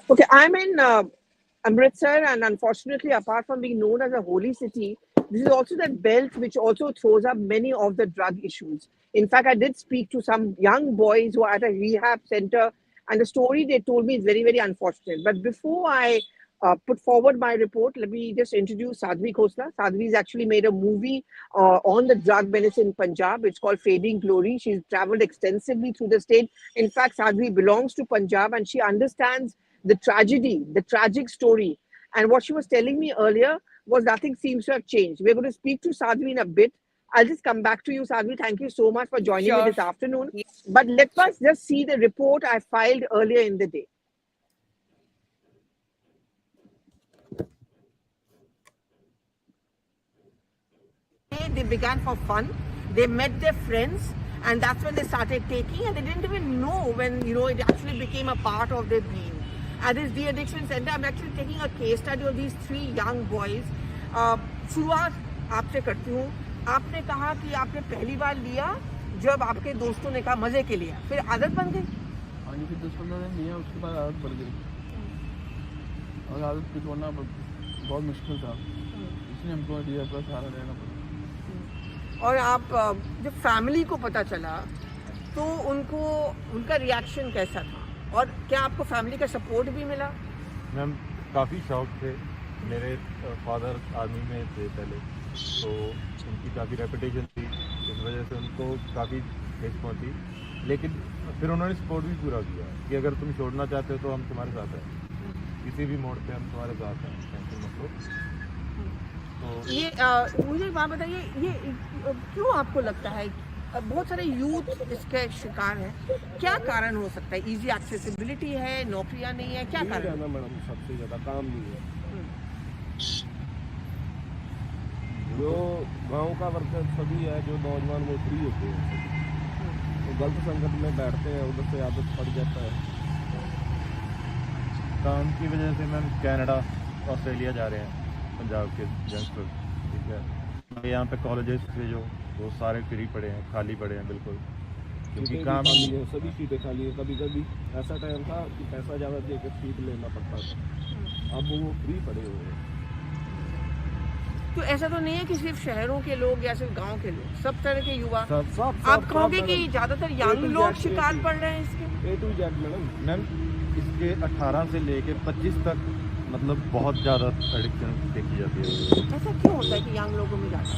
Okay, I'm in Amritsar, and unfortunately, apart from being known as a holy city, this is also that belt which also throws up many of the drug issues. In fact, I did speak to some young boys who are at a rehab center, and the story they told me is very, very unfortunate. But before I put forward my report, let me just introduce Sadhvi Khosla. Sadhvi's actually made a movie on the drug menace in Punjab. It's called Fading Glory. She's traveled extensively through the state. In fact, Sadhvi belongs to Punjab and she understands the tragedy, the tragic story. And what she was telling me earlier was nothing seems to have changed. We're going to speak to Sadhvi in a bit. I'll just come back to you, Sadhvi. Thank you so much for joining me Sure. this afternoon. Yeah, But let sure. us just see the report I filed earlier in the day. They began for fun. They met their friends, and that's when they started taking, and they didn't even know when it actually became a part of their being. At this de-addiction center, I'm actually taking a case study of these three young boys. शुरुआत आपसे करती हूँ. आपने कहा कि आपने पहली बार लिया जब आपके दोस्तों ने कहा मजे के लिए, फिर आदत बन गई. हाँ जी, फिर 10-15 दिन लिया, उसके बाद आदत बढ़ गई और आदत को छोड़ना बहुत मुश्किल था, इसलिए हमको दिया पर सहारा लेना पड़ा. और आप जब फैमिली को पता चला तो उनका रिएक्शन कैसा था और क्या आपको फैमिली का सपोर्ट भी मिला? मैम काफ़ी शौक थे. मेरे फादर आर्मी में थे पहले, तो उनकी काफ़ी रेपुटेशन थी, इस वजह से उनको काफ़ी ठेस पहुँची. लेकिन फिर उन्होंने सपोर्ट भी पूरा किया कि अगर तुम छोड़ना चाहते हो तो हम तुम्हारे साथ हैं, किसी भी मोड़ पे हम तुम्हारे साथ हैं, टेंशन मत लो. तो ये मुझे एक बात बताइए, ये क्यों आपको लगता है बहुत सारे यूथ इसके शिकार हैं? क्या कारण हो सकता है? इजी एक्सेसिबिलिटी है, नौकरियां नहीं है, क्या कारण है? मैडम सबसे ज़्यादा काम नहीं है. जो गांव का वर्कर सभी है, जो नौजवान वो फ्री होते हैं, तो गलत संगत में बैठते हैं, उधर से आदत पड़ जाता है. काम की वजह से मैम कनाडा ऑस्ट्रेलिया जा रहे हैं पंजाब के यंगस्टर. ठीक है, यहाँ पे कॉलेजेस थे जो वो सारे फ्री पड़े हैं, खाली पड़े हैं बिल्कुल, क्योंकि काम खाली है, सभी सीटें खाली है. कभी कभी ऐसा टाइम था कि पैसा ज़्यादा दे के सीट लेना पड़ता था, अब वो फ्री पड़े हुए हैं. तो ऐसा तो नहीं है कि सिर्फ शहरों के लोग या सिर्फ गांव के लोग, सब तरह के युवा. सब आप कहोगे कि ज्यादातर यंग लोग शिकार पड़ रहे हैं इसके? A to Z madam. इसके 18 से लेके 25 तक मतलब बहुत ज़्यादा एडिक्शन देखी जाती है. ऐसा क्यों होता है कि यंग लोगों में जाता है?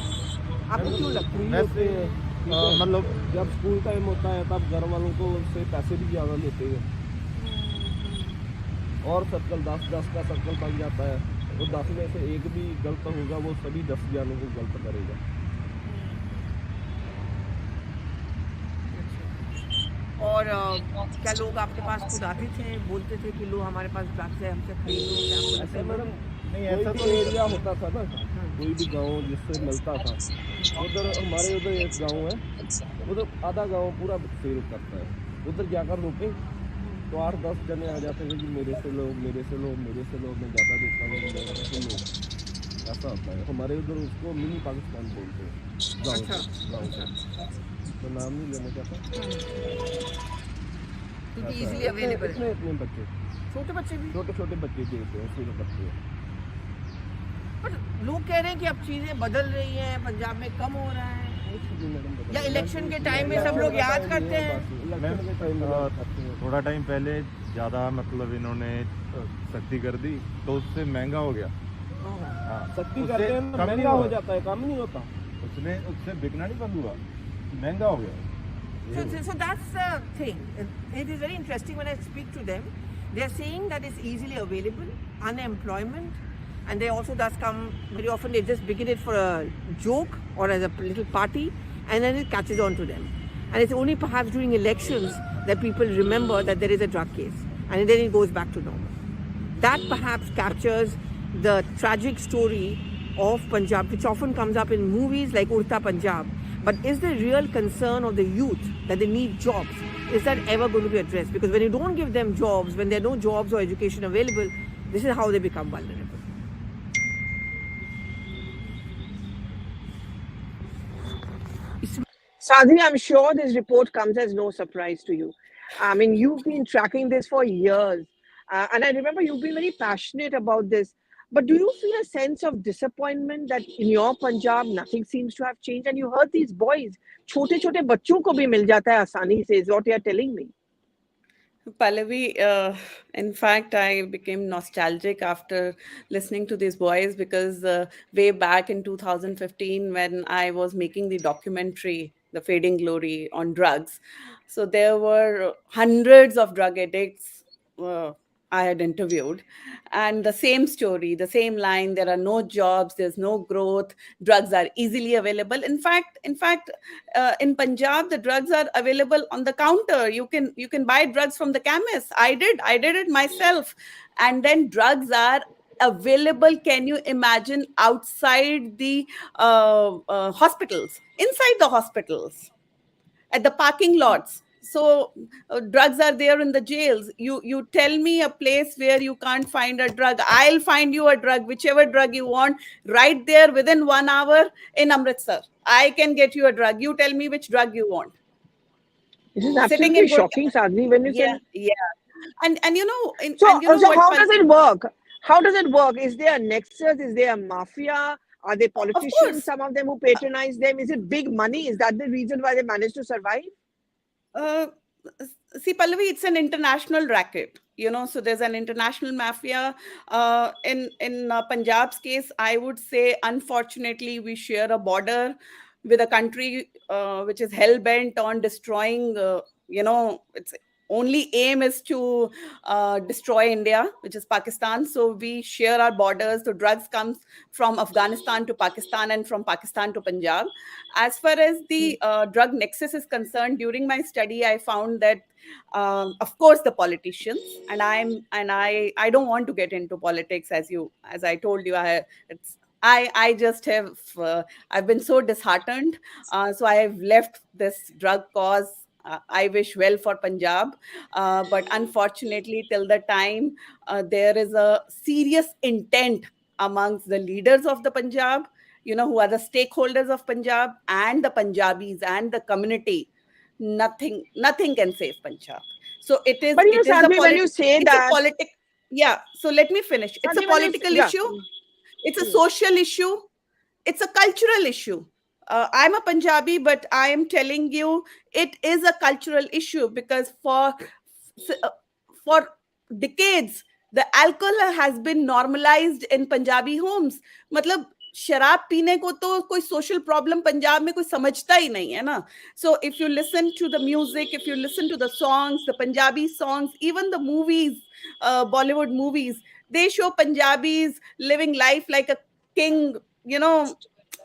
आपको क्यों लगता है? वैसे मतलब जब स्कूल टाइम होता है तब घर वालों को उससे पैसे भी ज़्यादा लेते हैं, और सर्कल 10-10 का सर्कल बन जाता है, तो 10 में से एक भी गलत होगा, वो सभी 10 जानों को गलत करेगा. और क्या लोग आपके पास खुद आते थे, बोलते थे कि लो हमारे पास ड्रग्स है, हमसे खरीदो? क्या ऐसे मैडम नहीं, कोई ऐसा भी तो एरिया होता था ना, कोई भी गांव जिससे मिलता था, उधर हमारे उधर एक गांव है, उधर आधा गांव पूरा सेल करता है, उधर जाकर रोके तो 8-10 जने आ जाते थे कि मेरे से लो, मेरे से लो, मेरे से लो, मैं ज़्यादा देता हूँ, मेरे से लो. ऐसा होता है हमारे उधर, उसको मिनी पाकिस्तान बोलते हैं गाँव से. तो नाम नहीं लेना चाहता क्योंकि इजीली अवेलेबल है. इतने बच्चे, छोटे बच्चे भी. छोटे बच्चे देते हैं, छोटे बच्चे. पर लोग कह रहे हैं कि अब चीजें बदल रही हैं, पंजाब में कम हो रहा है, या इलेक्शन के टाइम में सब लोग याद करते हैं. थोड़ा टाइम पहले ज़्यादा मतलब इन्होंने सख्ती कर दी तो उससे महंगा हो गया. हाँ, सख्ती करते हैं ना, महंगा हो जाता है, काम नहीं होता. उससे बिकना नहीं बंद हुआ, महंगा हो गया. So that's the thing. It is very interesting when I speak to them. They are saying that it's easily available, unemployment, and they also does come very often. They just begin it for a joke or as a little party, and then it catches on to them. And it's only perhaps during elections that people remember that there is a drug case, and then it goes back to normal. That perhaps captures the tragic story of Punjab, which often comes up in movies like Urta Punjab. But is the real concern of the youth that they need jobs? Is that ever going to be addressed? Because when you don't give them jobs, when there are no jobs or education available, this is how they become vulnerable. Sadhvi, I'm sure this report comes as no surprise to you. I mean, you've been tracking this for years. And I remember you've been very passionate about this. But do you feel a sense of disappointment that in your Punjab nothing seems to have changed? And you heard these boys, छोटे छोटे बच्चों को भी मिल जाता है आसानी से, is what you're telling me. Pallavi, in fact, I became nostalgic after listening to these boys because way back in 2015, when I was making the documentary, The Fading Glory on drugs, so there were hundreds of drug addicts I had interviewed, and the same story, the same line: there are no jobs, there's no growth, drugs are easily available. In fact, in Punjab, the drugs are available on the counter. You can buy drugs from the chemist. I did it myself. And then drugs are available, can you imagine, outside the hospitals, inside the hospitals, at the parking lots. So drugs are there in the jails. You tell me a place where you can't find a drug. I'll find you a drug, whichever drug you want, right there within 1 hour in Amritsar. I can get you a drug. You tell me which drug you want. This is Sitting absolutely in good. shocking, Sadhvi, when you Yeah, say. yeah. And So, and you know so what, how does it work? How does it work? Is there a nexus? Is there a mafia? Are they of politicians, course. some of them who patronize them? Is it big money? Is that the reason why they managed to survive? Uh, See, Pallavi, it's an international racket. So there's an international mafia. In Punjab's case, I would say, unfortunately, we share a border with a country which is hell bent on destroying. Its only aim is to destroy India, which is Pakistan. So we share our borders. So drugs comes from Afghanistan to Pakistan and from Pakistan to Punjab. As far as the drug nexus is concerned, during my study, I found that, of course, the politicians, and I don't want to get into politics, as I told you. I just have I've been so disheartened, so I have left this drug cause. I wish well for Punjab, but unfortunately, till the time there is a serious intent amongst the leaders of the Punjab, who are the stakeholders of Punjab and the Punjabis and the community, nothing can save Punjab. So it is But it is a Sadhvi, when you say it's a that, politic. Yeah, so let me finish. It's a Sadhvi, when you political yeah, issue, it's a social issue, it's a cultural issue. I'm a Punjabi, but I am telling you, it is a cultural issue because for decades the alcohol has been normalized in Punjabi homes. मतलब शराब पीने को तो कोई social problem Punjab में कोई समझता ही नहीं है ना. So if you listen to the music, if you listen to the songs, the Punjabi songs, even the movies, Bollywood movies, they show Punjabis living life like a king. you know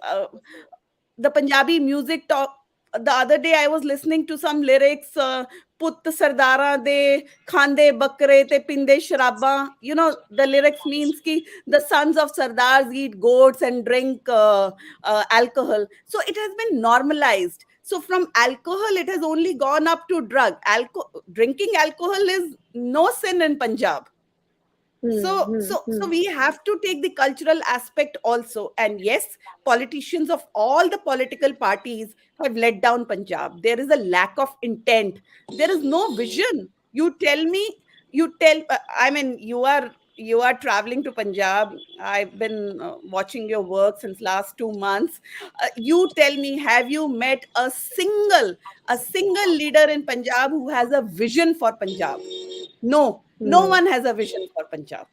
uh, the Punjabi music talk. The other day I was listening to some lyrics. Put Sardara de khande bakre te pinde sharaba. The lyrics means ki the sons of Sardars eat goats and drink alcohol. So it has been normalized. So from alcohol, it has only gone up to drug. Drinking alcohol is no sin in Punjab. So we have to take the cultural aspect also. And yes, politicians of all the political parties have let down Punjab. There is a lack of intent. There is no vision. You tell me, I mean, you are traveling to Punjab. I've been watching your work since last 2 months. You tell me, have you met a single leader in Punjab who has a vision for Punjab? No, no one has a vision for Punjab.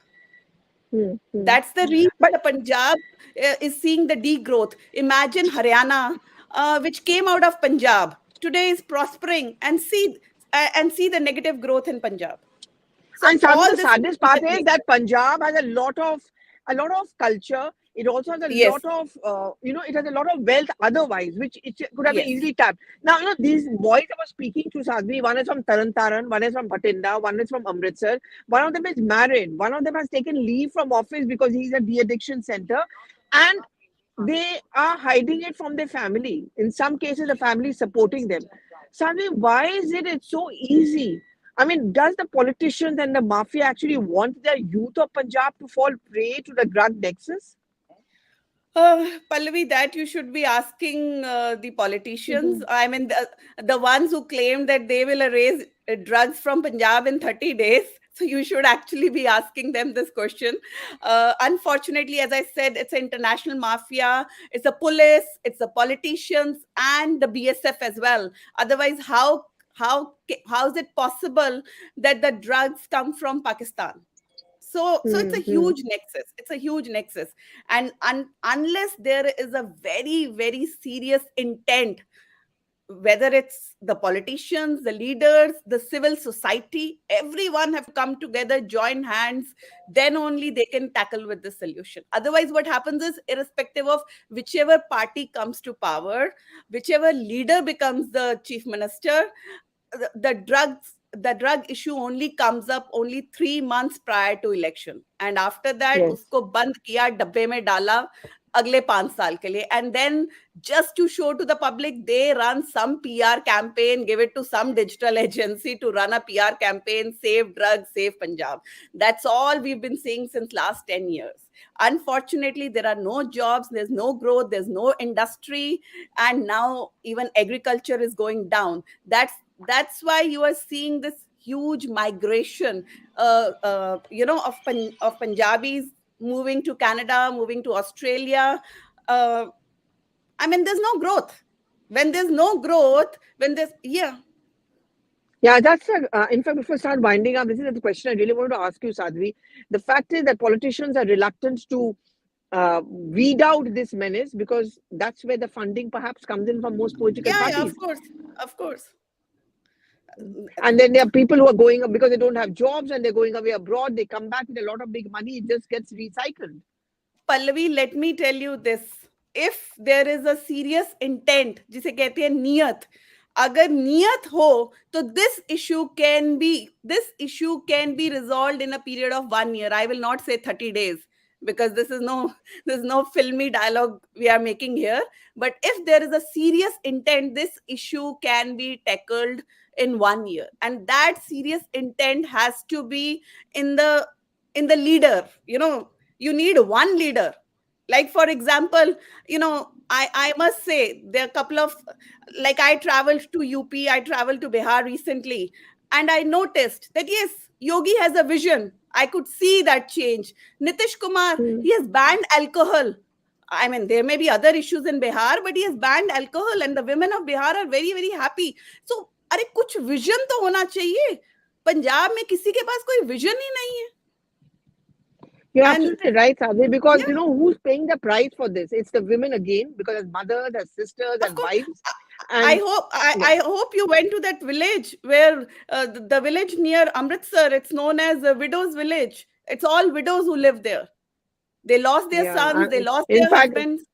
That's the reason but the Punjab is seeing the degrowth. Imagine Haryana, which came out of Punjab, today is prospering, and see the negative growth in Punjab. So And Sadhvi, all the this is saddest part is interconnected. that Punjab has a lot of culture. It also has a Yes, lot of it has a lot of wealth otherwise, which it could have been yes, easily tapped. Now, these boys I was speaking to, Sadhvi, one is from Taran, one is from Bhatinda, one is from Amritsar. One of them is married. One of them has taken leave from office because he's at the addiction center, and they are hiding it from their family. In some cases, the family is supporting them. Sadhvi, why is it's so easy? I mean, does the politicians and the mafia actually want their youth of Punjab to fall prey to the drug nexus? Pallavi, that you should be asking the politicians. I mean, the ones who claim that they will erase drugs from Punjab in 30 days. So you should actually be asking them this question. Unfortunately, as I said, it's an international mafia. It's the police, it's the politicians, and the BSF as well. Otherwise, how is it possible that the drugs come from Pakistan? So it's a Hmm. huge nexus. It's a huge nexus, and unless there is a very very serious intent, whether it's the politicians, the leaders, the civil society, everyone have to come together, join hands, then only they can tackle with the solution. Otherwise, what happens is, irrespective of whichever party comes to power, whichever leader becomes the chief minister, the drug issue only comes up only 3 months prior to election, and after that Yes. usko band kiya, dabbe mein dala अगले 5 साल के लिए, and then just to show to the public, they run some PR campaign, give it to some digital agency to run a PR campaign, save drugs, save Punjab. That's all we've been seeing since last 10 years. Unfortunately, there are no jobs, there's no growth, there's no industry, and now even agriculture is going down. That's why you are seeing this huge migration, of Punjabis moving to Canada, moving to Australia. I mean, there's no growth. When there's no growth, when there's, yeah. Yeah, that's in fact, before we start winding up, this is the question I really wanted to ask you, Sadhvi. The fact is that politicians are reluctant to weed out this menace because that's where the funding perhaps comes in from most political Yeah, parties. of course, of course. And then there are people who are going up because they don't have jobs and they're going away abroad. They come back with a lot of big money. It just gets recycled. Pallavi, let me tell you this. If there is a serious intent, जिसे कहते हैं नियत, अगर नियत हो, तो this issue can be resolved in a period of 1 year. I will not say 30 days because this is no filmy dialogue we are making here. But if there is a serious intent, this issue can be tackled in 1 year, and that serious intent has to be in the leader. You need one leader. Like, for example, I must say, there are a couple of, like, I traveled to UP, I traveled to Bihar recently, and I noticed that yes, Yogi has a vision. I could see that change. Nitish Kumar, Hmm. he has banned alcohol. I mean, there may be other issues in Bihar, but he has banned alcohol, and the women of Bihar are very very happy. So अरे कुछ vision तो होना चाहिए. पंजाब में किसी के पास कोई vision ही नहीं है. You're And absolutely right, Sadhvi, because yeah, you know who's paying the price for this? It's the women again, because as mothers, as sisters, of and course. wives. I And hope yeah, I hope you went to that village where the village near Amritsar. It's known as a widow's village. It's all widows who live there. They lost their yeah. sons. They lost In their fact, husbands.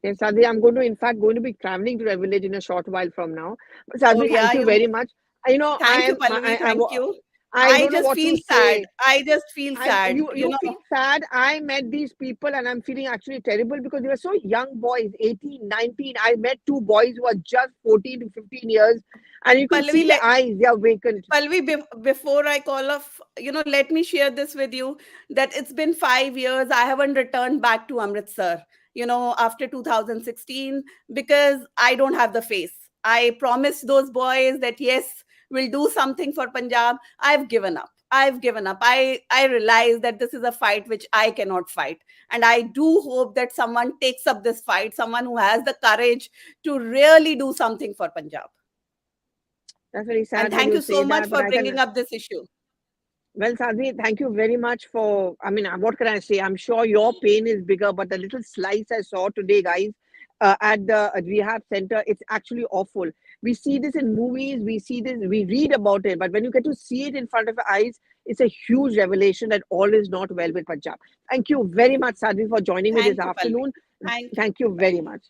yes, Sadhvi, I'm going to be traveling to a village in a short while from now. But Oh Sadhvi, yeah, thank you you. very much. You know, Thank you, Pallavi. Thank you. I I don't know just what to feel sad. say. I just feel sad. You feel sad. I met these people and I'm feeling actually terrible because they were so young boys, 18, 19. I met two boys who are just 14 to 15 years, and you can see Pallavi, the eyes, they are vacant. Pallavi, before I call off, let me share this with you, that it's been 5 years. I haven't returned back to Amritsar, after 2016, because I don't have the face. I promised those boys that, yes, we'll do something for Punjab. I've given up. I've given up. I realize that this is a fight which I cannot fight. And I do hope that someone takes up this fight, someone who has the courage to really do something for Punjab. That's very And sad when thank you you say so much that, but for I can. bringing up this issue. Well, Sadhvi, thank you very much for. I mean, what can I say? I'm sure your pain is bigger, but the little slice I saw today, guys, at the rehab center, it's actually awful. We see this in movies, we see this, we read about it, but when you get to see it in front of your eyes, it's a huge revelation that all is not well with Punjab. Thank you very much, Sadhvi, for joining me this Thank you, Pallavi. afternoon. Thank you. Thank you Bye. very much.